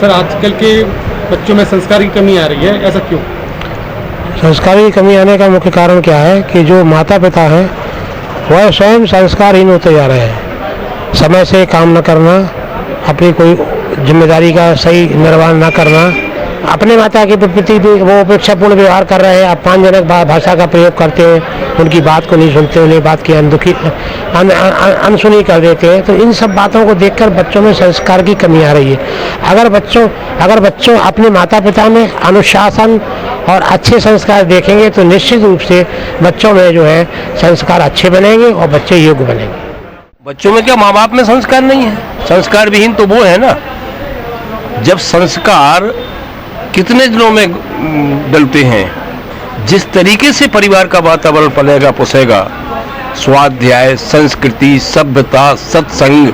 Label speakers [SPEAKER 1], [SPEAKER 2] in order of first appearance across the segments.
[SPEAKER 1] Sir आजकल के बच्चों में संस्कार की कमी आ रही है, ऐसा क्यों?
[SPEAKER 2] संस्कार की कमी आने का मुख्य कारण क्या है कि जो माता पिता हैं वह स्वयं संस्कारहीन होते जा रहे हैं। समय से काम न करना, अपनी कोई जिम्मेदारी का सही निर्वहन न करना, अपने माता के प्रति भी वो उपेक्षापूर्ण व्यवहार कर रहे हैं, अपमानजनक भाषा का प्रयोग करते हैं, उनकी बात को नहीं सुनते, उन्हें बात की अनसुनी कर देते हैं। तो इन सब बातों को देखकर बच्चों में संस्कार की कमी आ रही है। अगर बच्चों अपने माता पिता में अनुशासन और अच्छे संस्कार देखेंगे तो निश्चित रूप से बच्चों में जो है संस्कार अच्छे बनेंगे और बच्चे योग्य बनेंगे।
[SPEAKER 3] बच्चों में क्या माँ बाप में संस्कार नहीं है? संस्कार विहीन तो वो है ना। जब संस्कार कितने दिनों में डलते हैं, जिस तरीके से परिवार का वातावरण पलेगा पुसेगा, स्वाध्याय, संस्कृति, सभ्यता, सत्संग,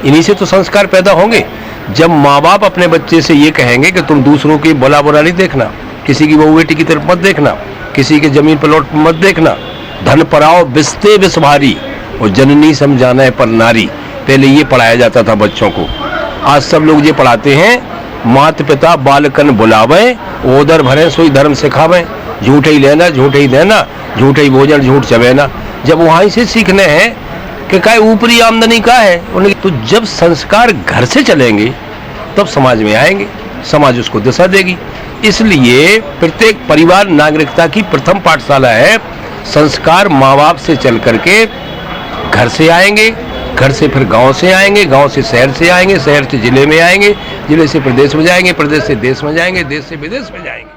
[SPEAKER 3] इन्हीं से तो संस्कार पैदा होंगे। जब माँ बाप अपने बच्चे से ये कहेंगे कि तुम दूसरों की भला बुरा नहीं देखना, किसी की बहू बेटी की तरफ मत देखना, किसी के जमीन पर लौट मत देखना, धन पराओ बिस्ते बिस भारी और जननी समझाना है पर नारी, पहले ये पढ़ाया जाता था बच्चों को। आज सब लोग ये पढ़ाते हैं, मात पिता बालकन बुलावे, ओदर भरे सोई धर्म सिखावे, झूठे ही लेना झूठे ही देना, झूठे ही भोजन झूठ चबेना। जब वहाँ से सीखने हैं कि क्या ऊपरी आमदनी का है उन्हें, तो जब संस्कार घर से चलेंगे तब समाज में आएंगे, समाज उसको दिशा देगी। इसलिए प्रत्येक परिवार नागरिकता की प्रथम पाठशाला है। संस्कार माँ बाप से चल करके घर से आएंगे, घर से फिर गांव से आएंगे, गांव से शहर से आएंगे, शहर से जिले में आएंगे, जिले से प्रदेश में जाएंगे, प्रदेश से देश में जाएंगे, देश से विदेश में जाएंगे।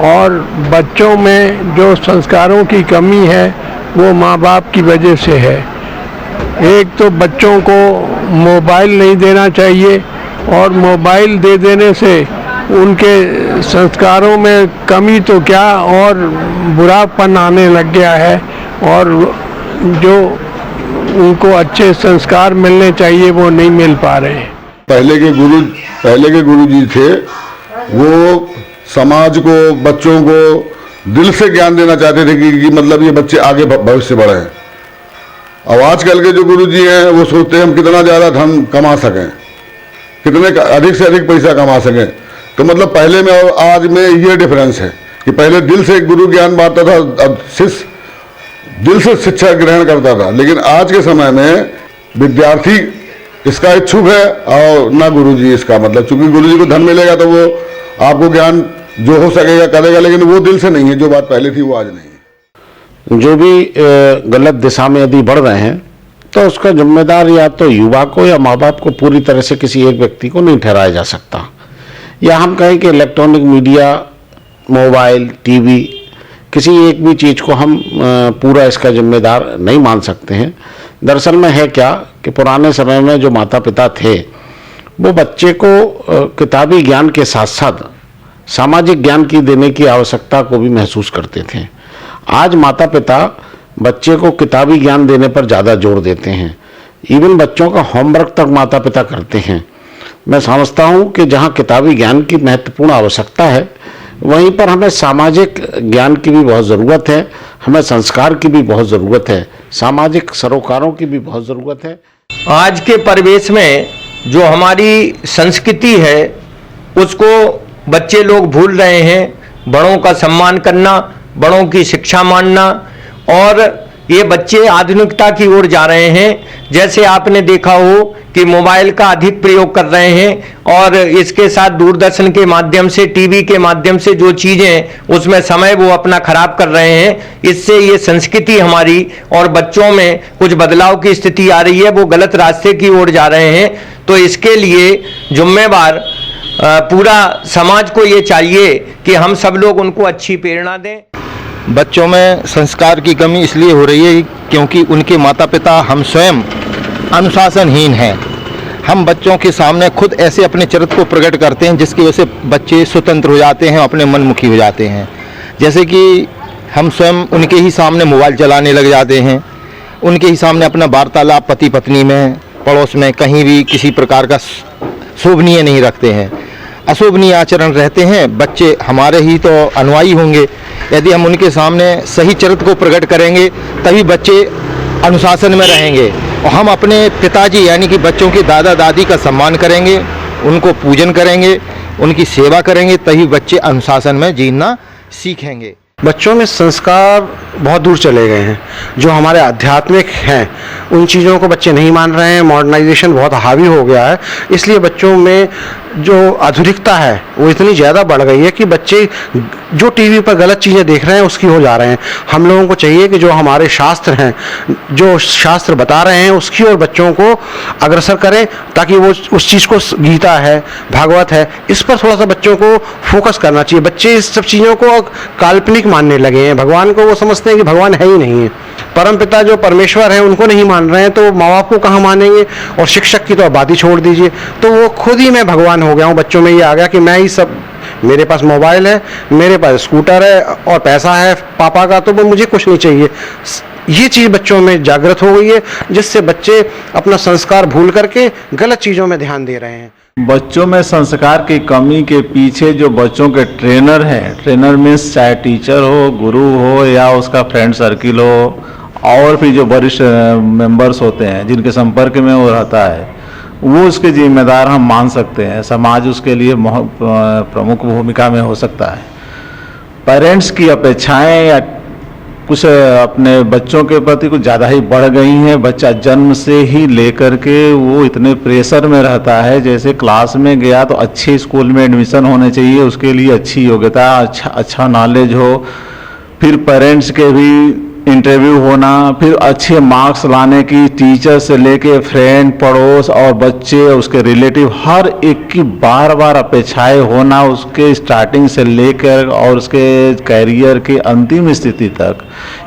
[SPEAKER 4] और बच्चों में जो संस्कारों की कमी है वो माँ बाप की वजह से है। एक तो बच्चों को मोबाइल नहीं देना चाहिए और मोबाइल दे देने से उनके संस्कारों में कमी तो क्या और बुरापन आने लग गया है, और जो उनको अच्छे संस्कार मिलने चाहिए वो नहीं मिल पा रहे हैं।
[SPEAKER 5] पहले के गुरु जी थे, वो समाज को, बच्चों को दिल से ज्ञान देना चाहते थे कि मतलब ये बच्चे आगे भविष्य बढ़े। अब आजकल के जो गुरु जी हैं वो सोचते हैं हम कितना ज़्यादा धन कमा सकें, कितने अधिक से अधिक पैसा कमा सकें। तो मतलब पहले में और आज में ये डिफरेंस है कि पहले दिल से गुरु ज्ञान बांटता था, अब शिष्य दिल से शिक्षा ग्रहण करता था। लेकिन आज के समय में विद्यार्थी इसका इच्छुक है और ना गुरुजी इसका, मतलब चूंकि गुरुजी को धन मिलेगा तो वो आपको ज्ञान जो हो सकेगा करेगा, लेकिन वो दिल से नहीं है। जो बात पहले थी वो आज नहीं है।
[SPEAKER 6] जो भी गलत दिशा में यदि बढ़ रहे हैं तो उसका जिम्मेदार या तो युवा को या माँ बाप को पूरी तरह से किसी एक व्यक्ति को नहीं ठहराया जा सकता। या हम कहें कि इलेक्ट्रॉनिक मीडिया, मोबाइल, टीवी, किसी एक भी चीज़ को हम पूरा इसका जिम्मेदार नहीं मान सकते हैं। दरअसल में है क्या कि पुराने समय में जो माता पिता थे वो बच्चे को किताबी ज्ञान के साथ साथ सामाजिक ज्ञान की देने की आवश्यकता को भी महसूस करते थे। आज माता पिता बच्चे को किताबी ज्ञान देने पर ज़्यादा जोर देते हैं। इवन बच्चों का होमवर्क तक माता पिता करते हैं। मैं समझता हूँ कि जहाँ किताबी ज्ञान की महत्वपूर्ण आवश्यकता है वहीं पर हमें सामाजिक ज्ञान की भी बहुत ज़रूरत है, हमें संस्कार की भी बहुत ज़रूरत है, सामाजिक सरोकारों की भी बहुत ज़रूरत है।
[SPEAKER 3] आज के परिवेश में जो हमारी संस्कृति है उसको बच्चे लोग भूल रहे हैं। बड़ों का सम्मान करना, बड़ों की शिक्षा मानना, और ये बच्चे आधुनिकता की ओर जा रहे हैं। जैसे आपने देखा हो कि मोबाइल का अधिक प्रयोग कर रहे हैं और इसके साथ दूरदर्शन के माध्यम से, टीवी के माध्यम से जो चीजें उसमें समय वो अपना खराब कर रहे हैं। इससे ये संस्कृति हमारी और बच्चों में कुछ बदलाव की स्थिति आ रही है, वो गलत रास्ते की ओर जा रहे हैं। तो इसके लिए जिम्मेवार पूरा समाज को ये चाहिए कि हम सब लोग उनको अच्छी प्रेरणा दें।
[SPEAKER 7] बच्चों में संस्कार की कमी इसलिए हो रही है क्योंकि उनके माता पिता, हम स्वयं अनुशासनहीन हैं। हम बच्चों के सामने खुद ऐसे अपने चरित्र को प्रकट करते हैं जिसकी वजह से बच्चे स्वतंत्र हो जाते हैं, अपने मनमुखी हो जाते हैं। जैसे कि हम स्वयं उनके ही सामने मोबाइल चलाने लग जाते हैं, उनके ही सामने अपना वार्तालाप पति पत्नी में, पड़ोस में, कहीं भी किसी प्रकार का शोभनीय नहीं रखते हैं। अशोभनीय आचरण रहते हैं। बच्चे हमारे ही तो अनुयायी होंगे। यदि हम उनके सामने सही चरित्र को प्रकट करेंगे तभी बच्चे अनुशासन में रहेंगे। और हम अपने पिताजी यानी कि बच्चों के दादा दादी का सम्मान करेंगे, उनको पूजन करेंगे, उनकी सेवा करेंगे, तभी बच्चे अनुशासन में जीना सीखेंगे।
[SPEAKER 2] बच्चों में संस्कार बहुत दूर चले गए हैं। जो हमारे आध्यात्मिक हैं उन चीज़ों को बच्चे नहीं मान रहे हैं। मॉडर्नाइजेशन बहुत हावी हो गया है, इसलिए बच्चों में जो आधुनिकता है वो इतनी ज़्यादा बढ़ गई है कि बच्चे जो टीवी पर गलत चीज़ें देख रहे हैं उसकी हो जा रहे हैं। हम लोगों को चाहिए कि जो हमारे शास्त्र हैं, जो शास्त्र बता रहे हैं उसकी ओर बच्चों को अग्रसर करें, ताकि वो उस चीज़ को, गीता है, भागवत है, इस पर थोड़ा सा बच्चों को फोकस करना चाहिए। बच्चे इस सब चीज़ों को काल्पनिक मानने लगे हैं। भगवान को वो समझते हैं कि भगवान है ही नहीं है। परमपिता जो परमेश्वर है उनको नहीं मान रहे हैं, तो माँ बाप को कहाँ मानेंगे, और शिक्षक की तो बात ही छोड़ दीजिए। तो वो खुद ही मैं भगवान हो गया हूँ। बच्चों में ये आ गया कि मैं ही सब, मेरे पास मोबाइल है, मेरे पास स्कूटर है और पैसा है पापा का, तो वो मुझे कुछ नहीं चाहिए। ये चीज़ बच्चों में जागृत हो गई है, जिससे बच्चे अपना संस्कार भूल करके गलत चीज़ों में ध्यान दे रहे हैं।
[SPEAKER 8] बच्चों में संस्कार की कमी के पीछे जो बच्चों के ट्रेनर हैं, ट्रेनर मीन्स चाहे टीचर हो, गुरु हो या उसका फ्रेंड सर्किल हो, और भी जो वरिष्ठ मेंबर्स होते हैं जिनके संपर्क में वो रहता है, वो उसके जिम्मेदार हम मान सकते हैं। समाज उसके लिए प्रमुख भूमिका में हो सकता है। पेरेंट्स की अपेक्षाएं या कुछ अपने बच्चों के प्रति कुछ ज़्यादा ही बढ़ गई हैं। बच्चा जन्म से ही लेकर के वो इतने प्रेशर में रहता है, जैसे क्लास में गया तो अच्छे स्कूल में एडमिशन होने चाहिए, उसके लिए अच्छी योग्यता, अच्छा नॉलेज हो, फिर पेरेंट्स के भी इंटरव्यू होना, फिर अच्छे मार्क्स लाने की, टीचर से लेके फ्रेंड, पड़ोस और बच्चे, उसके रिलेटिव, हर एक की बार बार अपेक्षाएं होना, उसके स्टार्टिंग से लेकर और उसके कैरियर की अंतिम स्थिति तक।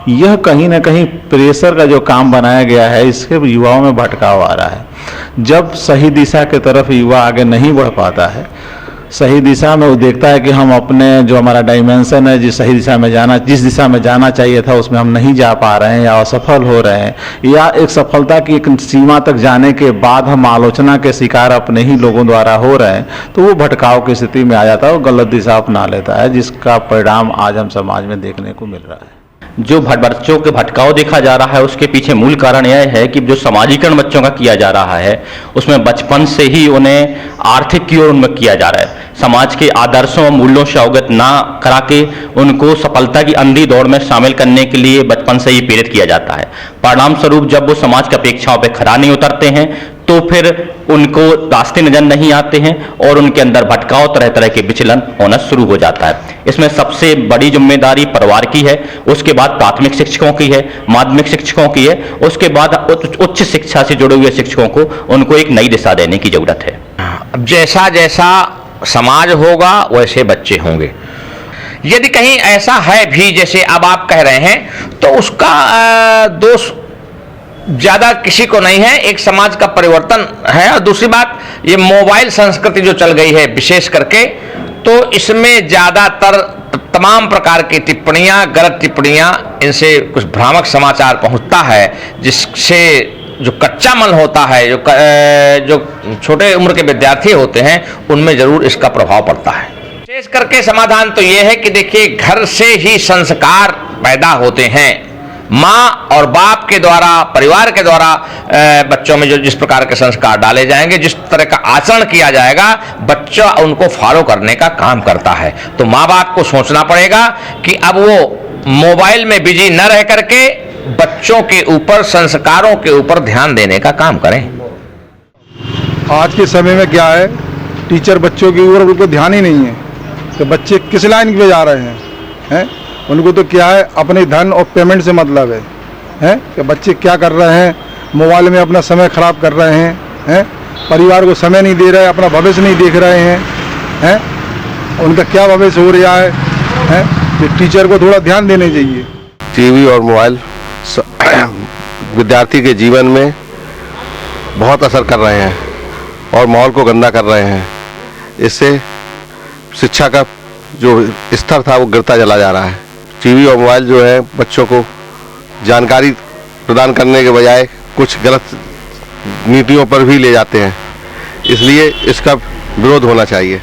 [SPEAKER 8] यह कहीं ना कहीं प्रेशर का जो काम बनाया गया है, इसके युवाओं में भटकाव आ रहा है। जब सही दिशा की तरफ युवा आगे नहीं बढ़ पाता है, सही दिशा में वो देखता है कि हम अपने जो हमारा डायमेंशन है, जिस सही दिशा में जाना, जिस दिशा में जाना चाहिए था उसमें हम नहीं जा पा रहे हैं या असफल हो रहे हैं, या एक सफलता की एक सीमा तक जाने के बाद हम आलोचना के शिकार अपने ही लोगों द्वारा हो रहे हैं, तो वो भटकाव की स्थिति में आ जाता है और गलत दिशा अपना लेता है, जिसका परिणाम आज हम समाज में देखने को मिल रहा है।
[SPEAKER 9] जो बच्चों के भटकाव देखा जा रहा है उसके पीछे मूल कारण यह है कि जो समाजीकरण बच्चों का किया जा रहा है उसमें बचपन से ही उन्हें आर्थिक की ओर उन्मुख किया जा रहा है। समाज के आदर्शों और मूल्यों से अवगत ना करा के उनको सफलता की अंधी दौड़ में शामिल करने के लिए बचपन से ही प्रेरित किया जाता है। परिणाम स्वरूप जब वो समाज की अपेक्षाओं पर खरा नहीं उतरते हैं तो फिर उनको रास्ते नजर नहीं आते हैं और उनके अंदर भटकाव, तरह तरह के विचलन होना शुरू हो जाता है। इसमें सबसे बड़ी जिम्मेदारी परिवार की है, उसके बाद प्राथमिक शिक्षकों की है, माध्यमिक शिक्षकों की है, उसके बाद उच्च शिक्षा से जुड़े हुए शिक्षकों को उनको एक नई दिशा देने की जरूरत है।
[SPEAKER 10] अब जैसा जैसा समाज होगा वैसे बच्चे होंगे। यदि कहीं ऐसा है भी जैसे अब आप कह रहे हैं तो उसका दोष ज्यादा किसी को नहीं है, एक समाज का परिवर्तन है। और दूसरी बात, ये मोबाइल संस्कृति जो चल गई है विशेष करके, तो इसमें ज्यादातर तमाम प्रकार की टिप्पणियां, गलत टिप्पणियां, इनसे कुछ भ्रामक समाचार पहुंचता है, जिससे जो कच्चा मन होता है, जो छोटे उम्र के विद्यार्थी होते हैं, उनमें जरूर इसका प्रभाव पड़ता है। विशेष करके समाधान तो यह है कि देखिए, घर से ही संस्कार पैदा होते हैं। माँ और बाप के द्वारा, परिवार के द्वारा बच्चों में जो जिस प्रकार के संस्कार डाले जाएंगे, जिस तरह का आचरण किया जाएगा, बच्चा उनको फॉलो करने का काम करता है। तो माँ बाप को सोचना पड़ेगा कि अब वो मोबाइल में बिजी न रह करके बच्चों के ऊपर, संस्कारों के ऊपर ध्यान देने का काम करें।
[SPEAKER 11] आज के समय में क्या है, टीचर बच्चों की ओर उनको ध्यान ही नहीं है कि बच्चे किस लाइन पे जा रहे हैं। उनको तो क्या है, अपने धन और पेमेंट से मतलब है कि बच्चे क्या कर रहे हैं, मोबाइल में अपना समय खराब कर रहे हैं, परिवार को समय नहीं दे रहे, अपना भविष्य नहीं देख रहे हैं, उनका क्या भविष्य हो रहा है, कि टीचर को थोड़ा ध्यान देने चाहिए।
[SPEAKER 12] टीवी और मोबाइल विद्यार्थी के जीवन में बहुत असर कर रहे हैं और माहौल को गंदा कर रहे हैं। इससे शिक्षा का जो स्तर था वो गिरता चला जा रहा है। टीवी और मोबाइल जो है बच्चों को जानकारी प्रदान करने के बजाय कुछ गलत नीतियों पर भी ले जाते हैं, इसलिए इसका विरोध होना चाहिए।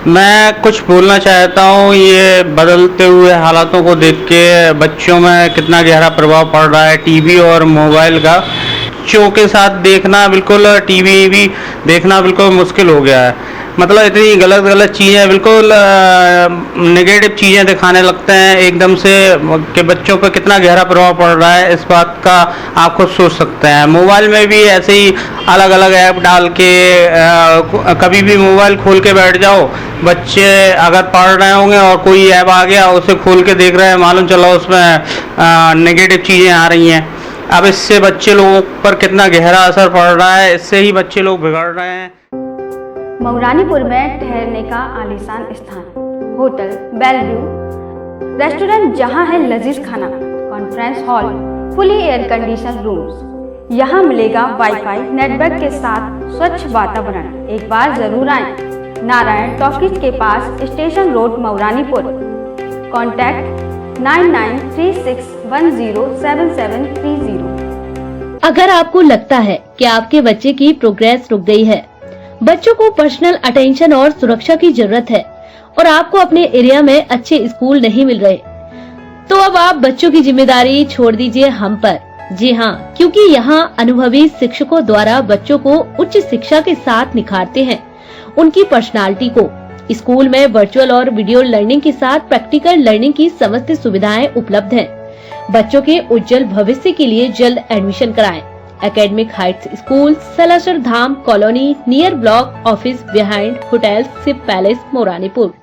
[SPEAKER 13] मैं कुछ बोलना चाहता हूँ, ये बदलते हुए हालातों को देख के बच्चों में कितना गहरा प्रभाव पड़ रहा है टीवी और मोबाइल का। बच्चों के साथ देखना बिल्कुल टीवी भी देखना बिल्कुल मुश्किल हो गया है। मतलब इतनी गलत गलत चीज़ें, बिल्कुल नेगेटिव चीज़ें दिखाने लगते हैं एकदम से कि बच्चों पर कितना गहरा प्रभाव पड़ रहा है इस बात का आप खुद सोच सकते हैं। मोबाइल में भी ऐसे ही अलग अलग ऐप डाल के कभी भी मोबाइल खोल के बैठ जाओ, बच्चे अगर पढ़ रहे होंगे और कोई ऐप आ गया उसे खोल के देख रहे हैं, मालूम चला उसमें नेगेटिव चीज़ें आ रही हैं। अब इससे बच्चे लोगों पर कितना गहरा असर पड़ रहा है, इससे ही बच्चे लोग बिगड़ रहे हैं।
[SPEAKER 14] मऊरानीपुर में ठहरने का आलीशान स्थान, होटल बेलव्यू, रेस्टोरेंट जहां है लजीज खाना, conference hall, fully air condition rooms. यहां मिलेगा वाईफाई नेटवर्क के साथ स्वच्छ वातावरण। एक बार जरूर आएं। नारायण टॉकीज के पास, स्टेशन रोड, मऊरानीपुर। कॉन्टैक्ट 9936107730।
[SPEAKER 15] अगर आपको लगता है कि आपके बच्चे की प्रोग्रेस रुक गई है, बच्चों को पर्सनल अटेंशन और सुरक्षा की जरूरत है और आपको अपने एरिया में अच्छे स्कूल नहीं मिल रहे, तो अब आप बच्चों की जिम्मेदारी छोड़ दीजिए हम पर। जी हाँ, क्योंकि यहाँ अनुभवी शिक्षकों द्वारा बच्चों को उच्च शिक्षा के साथ निखारते हैं उनकी पर्सनालिटी को। स्कूल में वर्चुअल और वीडियो लर्निंग के साथ प्रैक्टिकल लर्निंग की समस्त सुविधाएं उपलब्ध हैं। बच्चों के उज्जवल भविष्य के लिए जल्द एडमिशन कराएं। Academic heights school, Salasar Dham colony, near block office, behind hotel Shiv palace, Mauranipur.